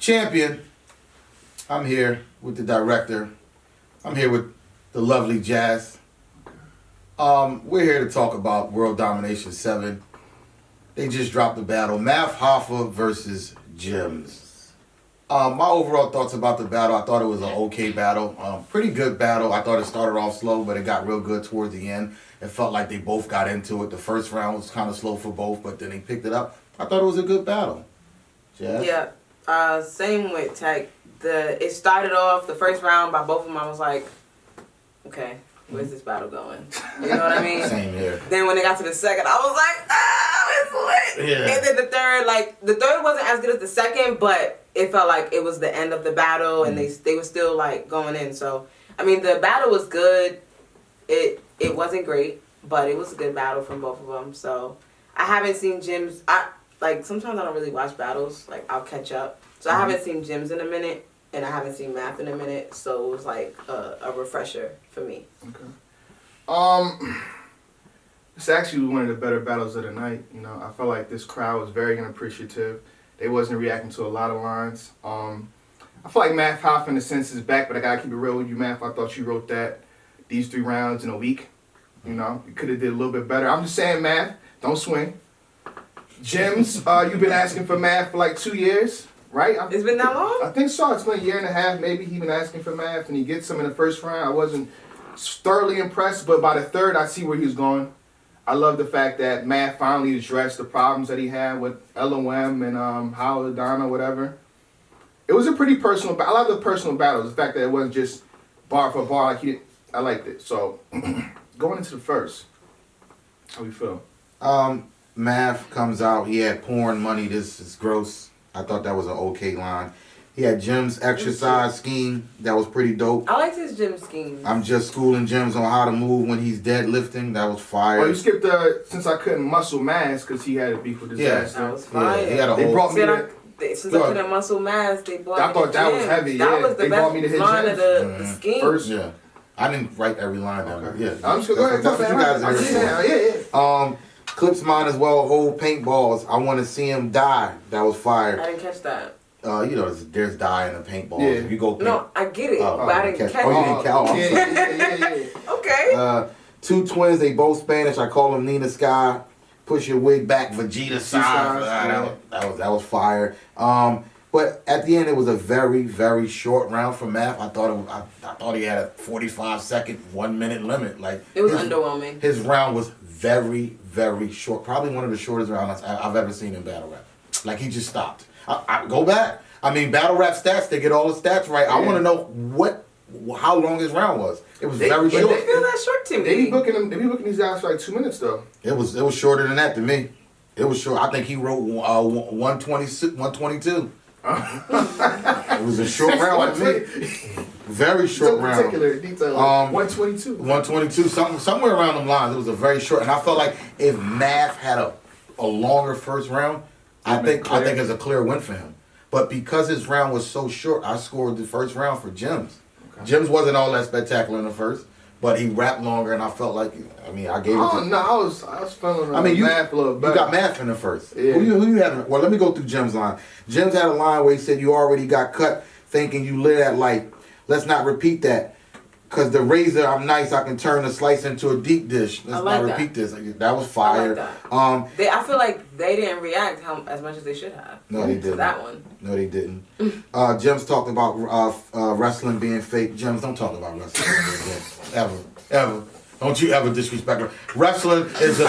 Champion. I'm here with the director. I'm here with the lovely Jazz. We're here to talk about World Domination 7. They just dropped the battle. Math Hoffa versus Jimz. My overall thoughts about the battle, I thought it was an okay battle. Pretty good battle. I thought it started off slow, but it got real good towards the end. It felt like they both got into it. The first round was kind of slow for both, but then they picked it up. I thought it was a good battle. Jazz? Yeah. Same with Tech. It started off the first round by both of them. I was like, okay, where's this battle going? You know what I mean? Same here. Then when they got to the second, I was like, it's lit. Yeah. And then the third wasn't as good as the second, but it felt like it was the end of the battle, and they were still like going in. So I mean, the battle was good. It wasn't great, but it was a good battle from both of them. So I haven't seen Jimz. Sometimes I don't really watch battles. Like, I'll catch up. So I haven't seen Jimz in a minute, and I haven't seen Math in a minute. So it was like a refresher for me. Okay. It's actually one of the better battles of the night. You know, I felt like this crowd was very unappreciative. They wasn't reacting to a lot of lines. I feel like Math Hoffa in a sense is back, but I gotta keep it real with you, Math. I thought you wrote these 3 rounds in a week. You know, you could have did a little bit better. I'm just saying, Math, don't swing. Jimz, you've been asking for Math for like 2 years, right? It's been that long? I think so. It's been a year and a half, maybe. He's been asking for Math, and he gets him in the first round. I wasn't thoroughly impressed, but by the third, I see where he was going. I love the fact that Math finally addressed the problems that he had with LOM and Howard, Donna, whatever. It was a pretty personal battle. I love the personal battles. The fact that it wasn't just bar for bar. I liked it. So, going into the first, how you feel? Math comes out. He had porn money. This is gross. I thought that was an okay line. He had Jim's exercise scheme. That was pretty dope. I liked his gym scheme. I'm just schooling Jim's on how to move when he's deadlifting. That was fire. Oh, you skipped since I couldn't muscle mass because he had a beef with disaster. That was fire. Yeah, he had a whole. They brought me to since I couldn't muscle mass, they brought me I thought that was heavy. That was the they brought me to best his line of the scheme. First, yeah. I didn't write every line down. Okay. Yeah. I'm just going to go ahead. That's what you guys are. Clips mine as well. Whole paintballs. I want to see him die. That was fire. I didn't catch that. You know, there's die in the paintballs. Yeah. If you go. No, I get it, but I didn't catch it. Oh, you didn't catch it. Yeah. Okay. 2 twins. They both Spanish. I call them Nina Sky. Push your wig back, Vegeta side. That was fire. But at the end, it was a very, very short round for Math. I thought he had a 45-second, 1 minute limit. Like, it was underwhelming. His round was very, very short. Probably one of the shortest rounds I've ever seen in battle rap. Like, he just stopped. I go back. I mean, battle rap stats. They get all the stats right. Yeah. I want to know how long his round was. It was very short. They feel that short to me. They be booking these guys for like 2 minutes though. It was shorter than that to me. It was short. I think he wrote 122. It was a short round for me. Very short round. Particular detail. 122. 122. Somewhere around them lines. It was a very short. And I felt like if Math had a longer first round, I think it's a clear win for him. But because his round was so short, I scored the first round for Jimz. Okay. Jimz wasn't all that spectacular in the first, but he rapped longer, and I felt like I gave it. Oh no, I was feeling. Math a little better. You got Math in the first. Yeah. Who you having? Well, let me go through Jim's line. Jim's had a line where he said, "You already got cut, thinking you live that life. Let's not repeat that." Cause the razor, I'm nice. I can turn the slice into a deep dish. Let's not repeat this. That was fire. I like that. I feel like they didn't react as much as they should have. No, they didn't. To that one. No, they didn't. Jim's talked about wrestling being fake. Jim's don't talk about wrestling ever. Don't you ever disrespect her. Wrestling is a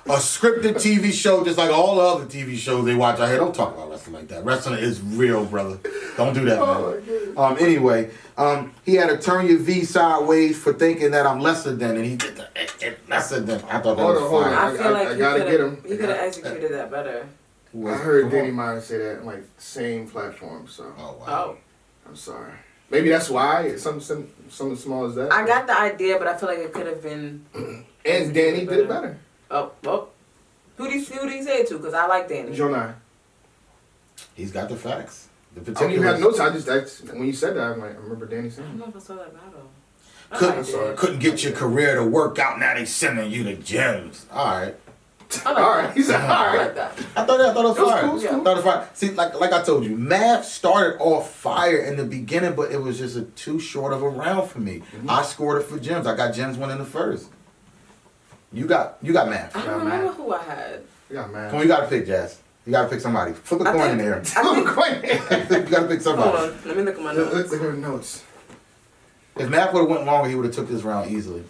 scripted TV show, just like all the other TV shows they watch out here. Don't talk about wrestling like that. Wrestling is real, brother. Don't do that, man. Anyway, he had to turn your V sideways for thinking that I'm lesser than, and he did lesser than. I thought that was fire. I feel like I gotta get him. He could have executed that better. I heard Danny Myers say that on like same platform. So. Oh wow. Oh. I'm sorry. Maybe that's why it's something small as that. I got the idea, but I feel like it could have been. And Danny did it better. Oh, well. Who do you say it to? Because I like Danny. Jonai. He's got the facts. I don't even have notes. When you said that, I remember Danny saying. I don't know if I saw that battle. Couldn't get your career to work out. Now they sending you to Jimz. All right. I like All right. that. He said, all I right. like that. I thought it was fire. cool, it was I cool. thought it was fire. See, like I told you, math started off fire in the beginning, but it was just too short of a round for me. I scored it for Jimz. I got Jimz winning the first. You got math. I don't remember who I had. Yeah, man. Come on, you gotta pick, Jazz. You gotta pick somebody. Flip a I coin in think- there. I think, You gotta pick hold somebody. on, let me look at my Look notes. at her notes. If math would have went longer, he would have took this round easily.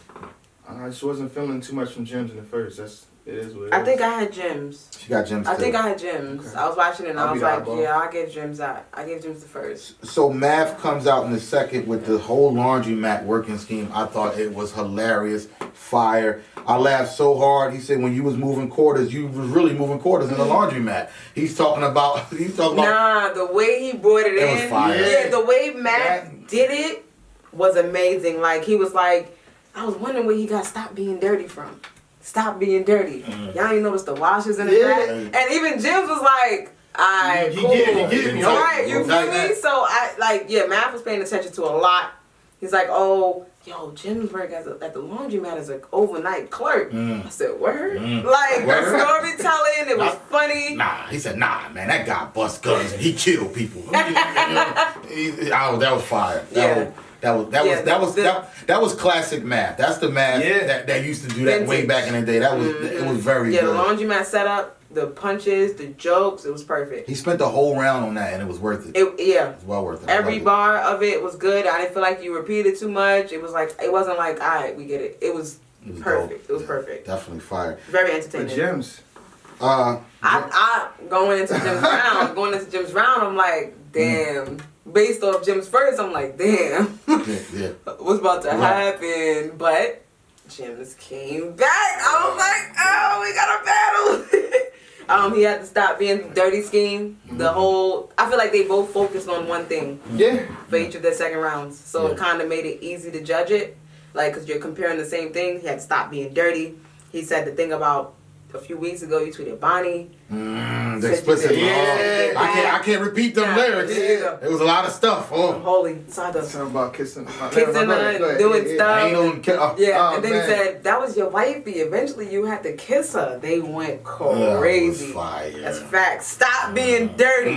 I just wasn't feeling too much from Jimz in the first. It is what it is. I think I had Jimz. She got Jimz I too. think I had Jimz. Okay. I was watching it and I'll I was be the like, eyeball. yeah, I gave Jimz that. I gave Jimz the first. So math comes out in the second with the whole laundromat working scheme. I thought it was hilarious, fire. I laughed so hard. He said when you was moving quarters, you was really moving quarters in the laundromat. He's talking about. Nah, the way he brought it It was in. fire. Yeah, the way Matt That- did it was amazing. Like he was like, I was wondering where he got "Stop Being Dirty" from. Stop being dirty. Y'all ain't notice the washes in the Yeah. back. And even Jimz was like, alright, He cool. get me, Right, you feel Like me? So I Matt was paying attention to a lot. He's like, oh, yo, Jim's work at the laundromat as an overnight clerk. I said, word? Like Word? storytelling, it was funny. Nah, he said, nah, man, that guy bust guns and he killed people. That was fire. Yeah. That was classic math. That's the math Yeah. that used to do that way Vintage. back in the day. That was it was very Yeah, good. the laundromat setup, the punches, the jokes, it was perfect. He spent the whole round on that and it was worth it. Yeah. It was well worth it. I Every loved it. bar of it was good. I didn't feel like you repeated too much. It was like it wasn't like, all right, we get it. It was It was perfect. dope. It was Yeah, perfect. Definitely fire. Very But entertaining. Jimz. I going into Jim's round, I'm like, damn. Based off Jim's first, I'm like, damn. Yeah. What's about to Right. happen? But Jim's came back. I was like, oh, we got a battle. He had to stop being dirty scheme. The whole, I feel like they both focused on one thing Yeah. for each of their second rounds. So it Yeah. kind of made it easy to judge it. Like, because you're comparing the same thing. He had to stop being dirty. He said the thing about a few weeks ago, you tweeted Bonnie. The Said explicit. you did. I can't repeat them Yeah. lyrics. Yeah. It was a lot of stuff. Oh. Holy, sawdust. Something about kissing. Kissing her, doing stuff. Anal and Yeah, Oh, and then man. he said, that was your wifey. Eventually you had to kiss her. They went That crazy. was fire. That's facts. Stop being dirty.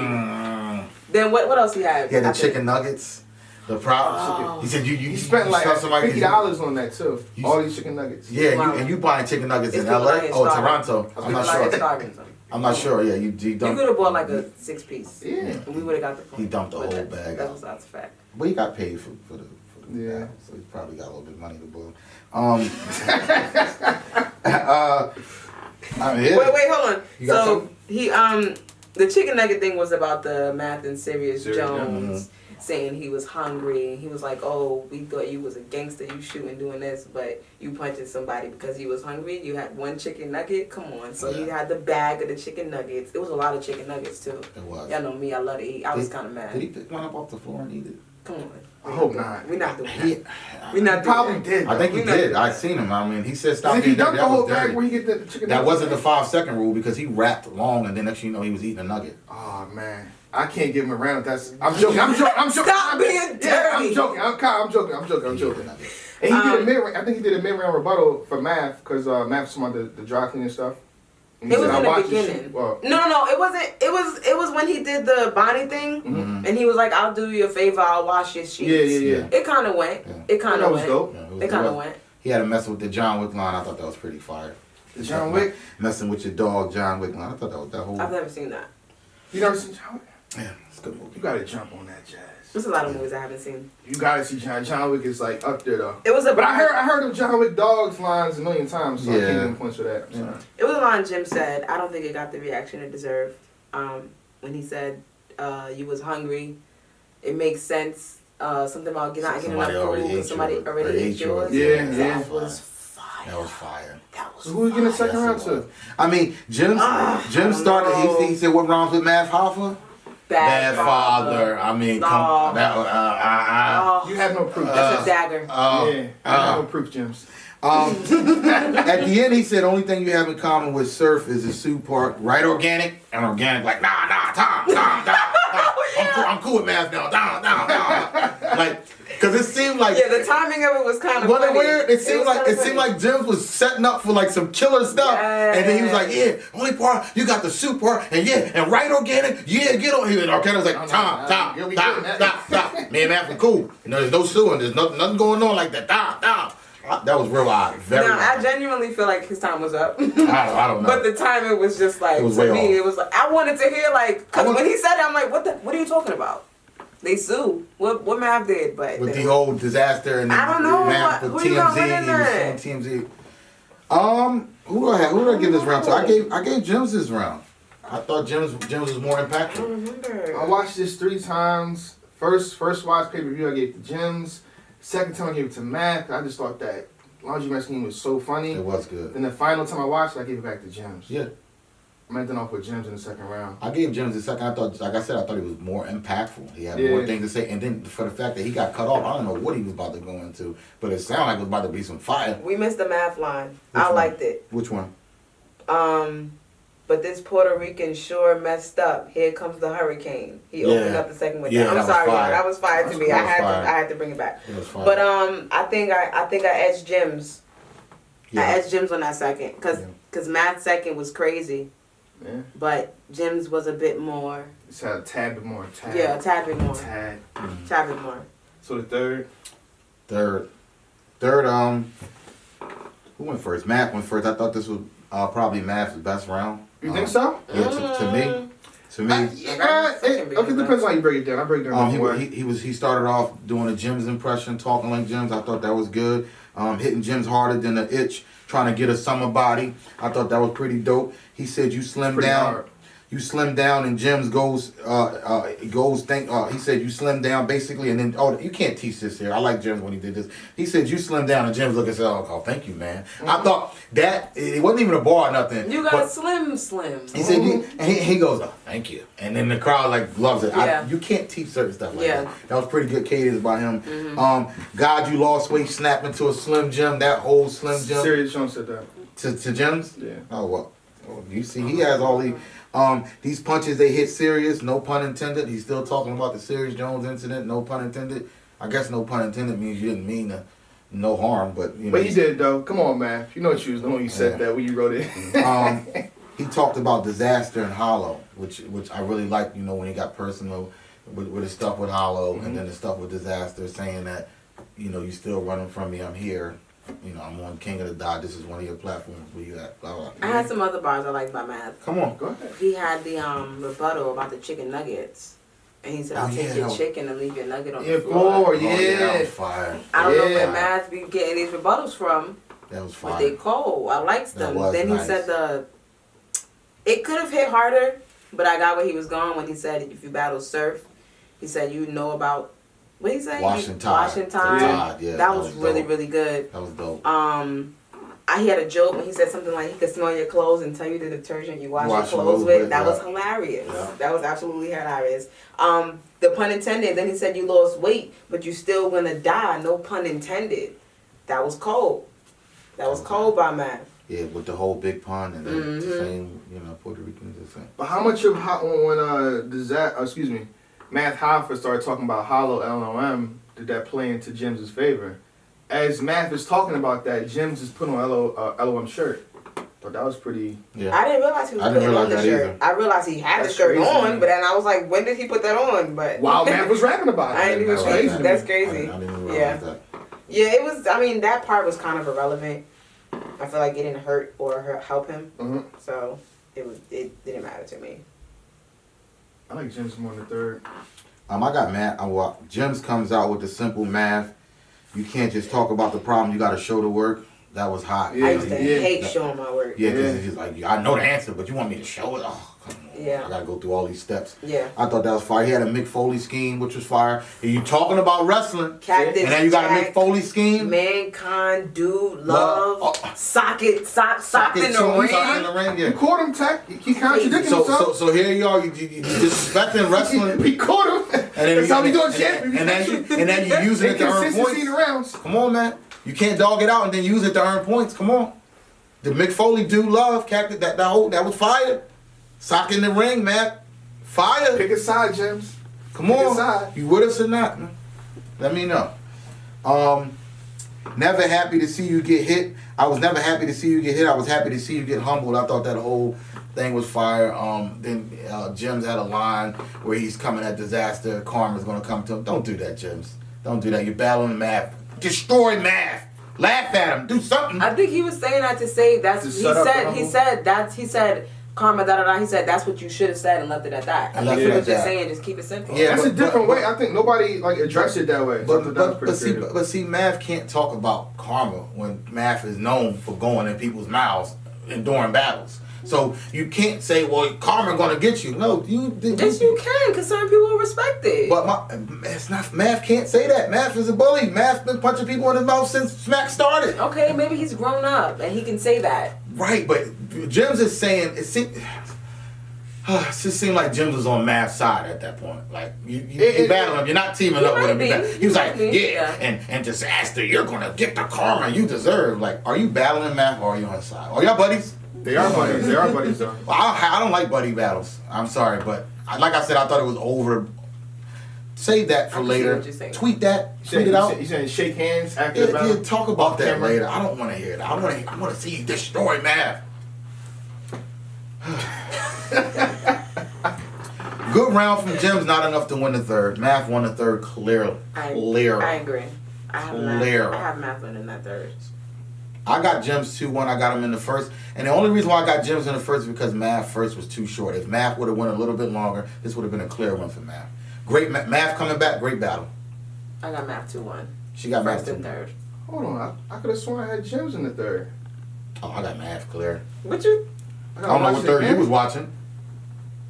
Then what else he had? He had the I think- chicken nuggets. The props. Oh. He said you He spent you like saw somebody $50 on that too. You- All these chicken nuggets. Yeah, Wow. and you buying chicken nuggets It's in people LA? out here Oh, starving. Toronto. I'm not Like sure. it's starving some. I'm not sure. Yeah, you You dumped. could have bought like a 6-piece. Yeah. And we would have got the point. He dumped the But whole bag That out. was that's a fact. Well, he got paid for the Yeah. battle, so he probably got a little bit of money to blow. I mean, yeah. Wait, hold on. You got So something? he the chicken nugget thing was about the Math and Sirius Sirius Jones saying he was hungry. He was like, "Oh, we thought you was a gangster. You shooting doing this, but you punching somebody because he was hungry. You had one chicken nugget. Come on." So he Yeah. had the bag of the chicken nuggets. It was a lot of chicken nuggets too. It was. Y'all know me. I love to eat. I was kind of Did mad. he pick one up off the floor and eat it? Come on. I hope not. We not doing He, that. We not doing Probably that. did. I think he We not did. doing I that. seen him. I mean, he said stop If he being dirty. dumped the That whole was bag dirty. where he get the chicken That nuggets. wasn't the 5-second rule because he rapped long and then next thing you know he was eating a nugget. Oh man, I can't give him a round if that's. I'm joking. I'm joking. Stop being Yeah, I'm dirty. joking. I'm joking. And he did a mid. I think he did a mid-round rebuttal for Math because Math was talking about the dry cleaning stuff. And he It was said, "I in the watched this beginning. shit." Well, No, it wasn't. It was when he did the Bonnie thing, Mhm. and he was like, "I'll do you a favor. I'll wash your sheets." yeah. It kind of went. Yeah. It kind That of was went. dope. Yeah, It kind of was- went. He had to mess with the John Wick line. I thought that was pretty fire. The John Wick. Messing with your dog, John Wick line. I thought that was that whole. I've never seen that. You never seen John Wick? Yeah, it's a good movie. You gotta jump on that, Jazz. There's a lot of movies I haven't seen. You gotta see John Wick is like up there though. It was a. But I heard of John Wick dogs lines a million times, so I Yeah. can't give him points for that. I'm sorry. It was a line Jim said. I don't think it got the reaction it deserved. When he said, "You was hungry," it makes sense. Something about not getting enough Somebody already food ate because somebody yours. already ate yours. Yeah, That yeah. was fire. That was fire. That was. So who you getting the fire. second round Yes, it was. to? I mean, Jim I don't started. know. He said, "What rhymes with Math Hoffa?" Bad father. I mean, No. come. That, Oh, You have no proof. that's a dagger. yeah, I have no proof, Jimz. At the end, he said, "Only thing you have in common with Surf is the Sioux Park, right? Organic and organic, like nah, Tom. I'm cool with Math now, nah. Like, cause it seemed like the timing of it was kind of wasn't funny. it weird? It seemed was like Jimz was setting up for like some killer stuff, and then he was like, "Yeah, only part you got the soup part, and right organic, get on here." And Arquette was like, "Stop. Me and Matt were cool. There's no suing, there's nothing going on like that. That was real odd. Very odd. I genuinely feel like his time was up. I don't know. But the timing was just like, It was to way me, off. it was like, I wanted to hear because when he said it, I'm like, what are you talking about? They sued. What Mav did, but with the whole disaster and I don't know Matt who with you gonna win in TMZ, that? he was suing TMZ. Who did I give this round to? I gave Jimz this round. I thought Jimz was more impactful. I watched this 3 times. First watch pay-per-view I gave it to Jimz. Second time I gave it to Matt. I just thought that Laundry Scheme was so funny. It was good. Then the final time I watched it, I gave it back to Jimz. Yeah. I ended off with Jimz in the second round. I gave Jimz the second. I thought, like I said, I thought he was more impactful. He had more things to say. And then for the fact that he got cut off, I don't know what he was about to go into, but it sounded like it was about to be some fire. We missed the math line. Which one? Liked it. Which one? But this Puerto Rican sure messed up. Here comes the hurricane. He opened up the second with that. I'm that sorry, was fire. That was fire to me. I had to bring it back. It was fire. But I think I edged Jimz. Yeah. I edged Jimz on that second because Matt's second was crazy. Yeah. But Jimz was a bit more. It's had a tad bit more. Yeah, a tad bit more. Tad. Tad bit more. So the third. Third, who went first? Matt went first. I thought this was probably Matt's best round. You think so? Yeah, to me. It depends on how you break it down. I break it down. He started off doing a Jimz impression, talking like Jimz. I thought that was good. Hitting Jimz harder than the itch, trying to get a summer body. I thought that was pretty dope. He said you slim down. Hard. You slim down, and Jimz he said you slim down basically, and then you can't teach this here. I like Jimz when he did this. He said you slim down, and Jimz looked and said, "Oh, thank you, man." Mm-hmm. I thought that it wasn't even a bar or nothing. You got slim. He said he goes, "Oh, thank you," and then the crowd like loves it. Yeah. You can't teach certain stuff like that. That was pretty good cadence by him. Mm-hmm. God, you lost weight, snap into a Slim Jim. That whole Slim Jim. Serious Sean said that. To Jimz? Yeah. Oh well. You see, he has all these punches they hit serious, no pun intended. He's still talking about the Serious Jones incident, no pun intended. I guess no pun intended means you didn't mean no harm, but you know. But you did though. Come on, man. You know what you was doing when you said that when you wrote it. He talked about disaster and Hollow, which I really liked. You know, when he got personal with his stuff with Hollow, and then the stuff with disaster, saying that you still running from me. I'm here. I'm on King of the Dot. This is one of your platforms where you at. Blah, blah. I had some other bars I liked by Math. Come on, go ahead. He had the rebuttal about the chicken nuggets. And he said, I'll take your chicken and leave your nugget on the floor. That was fire. I don't know where Math be getting these rebuttals from. That was fire. But they cold. I liked them. Then nice. he said it could have hit harder, but I got where he was going when he said if you battle surf, he said you know about what he say? Washington. Yeah, that was really, really good. That was dope. He had a joke when he said something like he could smell your clothes and tell you the detergent you wash your clothes with. That was hilarious. Yeah. That was absolutely hilarious. The pun intended. Then he said you lost weight, but you still gonna die. No pun intended. That was cold. That was cold by Matt. Yeah, with the whole big pun and the same, Puerto Ricans the same. But how much of Math Hoffa started talking about Hollow LOM, did that play into Jim's favor? As Math is talking about that, Jimz is putting on LOM shirt. But that was pretty. Yeah. I didn't realize he was putting on the shirt. I realized he had the shirt on, but then I was like, when did he put that on? But while Math was rapping about it. I didn't even crazy. That's crazy. I didn't even realize that. Yeah, it was. I mean, that part was kind of irrelevant. I feel like it didn't hurt or help him. Mm-hmm. So it didn't matter to me. I like Jimz more than the third. I got Matt. Jimz comes out with the simple math. You can't just talk about the problem. You got to show the work. That was hot. Yeah, I used to hate showing my work. Yeah, because he's like, I know the answer, but you want me to show it? Oh, come on. Yeah. I got to go through all these steps. Yeah. I thought that was fire. He had a Mick Foley scheme, which was fire. And you talking about wrestling. Cactus and then you got a Mick Foley scheme. Mankind, Dude, Love, socket in the ring. Yeah. You caught him, Tech. He contradicted himself. So here you are. You disrespecting wrestling. We caught him. That's how we doing champion. And then you using it to earn points. Come on, man. You can't dog it out and then use it to earn points. Come on. The Mick Foley Dude Love, Cactus, that was fire. Sock in the ring, man. Fire. Pick a side, Jimz. Come on. You with us or not? Man? Let me know. Never happy to see you get hit. I was never happy to see you get hit. I was happy to see you get humbled. I thought that whole thing was fire. Then Jimz had a line where he's coming at disaster. Karma's gonna come to him. Don't do that, Jimz. Don't do that. You're battling Math. Destroy Math. Laugh at him. Do something. I think he was saying that to say that's. He said karma He said that's what you should have said and left it at that. I think he was just saying just keep it simple. Yeah, that's a different way. I think nobody like addressed it that way. But see, Math can't talk about karma when Math is known for going in people's mouths and during battles. So you can't say, well, karma gonna get you. No, Yes, you can, because certain people will respect it. But it's not. Math can't say that. Math is a bully. Math been punching people in his mouth since Smack started. Okay, maybe he's grown up and he can say that. Right, but Jimz is saying it just seemed like Jimz was on Math's side at that point. Like you battle him, you're not teaming up with him. He was like, and disaster, you're gonna get the karma you deserve. Like, are you battling Math or are you on his side? Are y'all buddies? They are buddies. They are buddies, though. Well, I don't like buddy battles. I'm sorry, but like I said, I thought it was over. Save that for later. Tweet that. Tweet it out. You saying shake hands after the battle? Yeah, talk about that later. I don't want to hear that. I want to see you destroy Math. Good round from Jimz, not enough to win the third. Math won the third clearly. I agree. I have Math winning that third. I got Jimz 2-1. I got him in the first. And the only reason why I got Jimz in the first is because Math first was too short. If Math would have went a little bit longer, this would have been a clear win for Math. Great Math coming back. Great battle. I got Math 2-1. She got Math 2-1. First and third. Hold on. I could have sworn I had Jimz in the third. Oh, I got Math clear. What you? I don't know what third you was watching.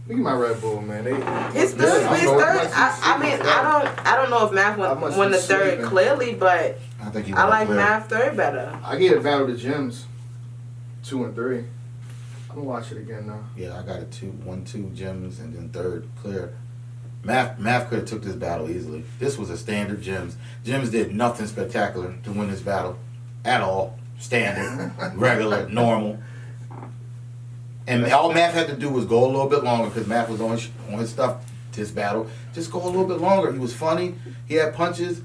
Look at my Red Bull, man. His third. I don't know if Math won the third clearly, but I like Math third better. I gave a battle to Jimz 2 and 3. I'm gonna watch it again now. Yeah, I got a 1-2 Jimz and then third clear. Math could have took this battle easily. This was a standard Jimz. Jimz did nothing spectacular to win this battle at all. Standard, regular, normal. And all Math had to do was go a little bit longer because Math was on his stuff this battle. Just go a little bit longer. He was funny. He had punches.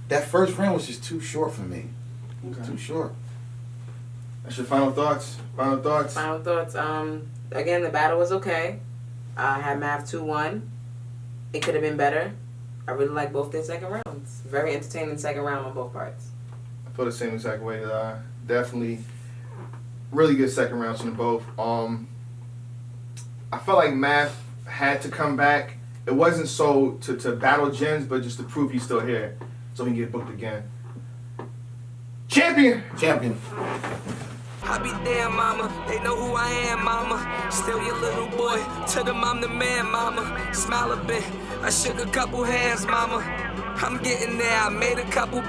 That first round was just too short for me. It was too short. That's your final thoughts? Final thoughts? Again, the battle was okay. I had Math 2-1. It could have been better. I really like both their second rounds. Very entertaining second round on both parts. I feel the same exact way. Definitely really good second rounds from both. I felt like Math had to come back. It wasn't so to battle Jimz, but just to prove he's still here so he can get booked again. Champion! I be there, mama. They know who I am, mama. Still your little boy. To them, I'm the man, mama. Smile a bit. I shook a couple hands, mama. I'm getting there. I made a couple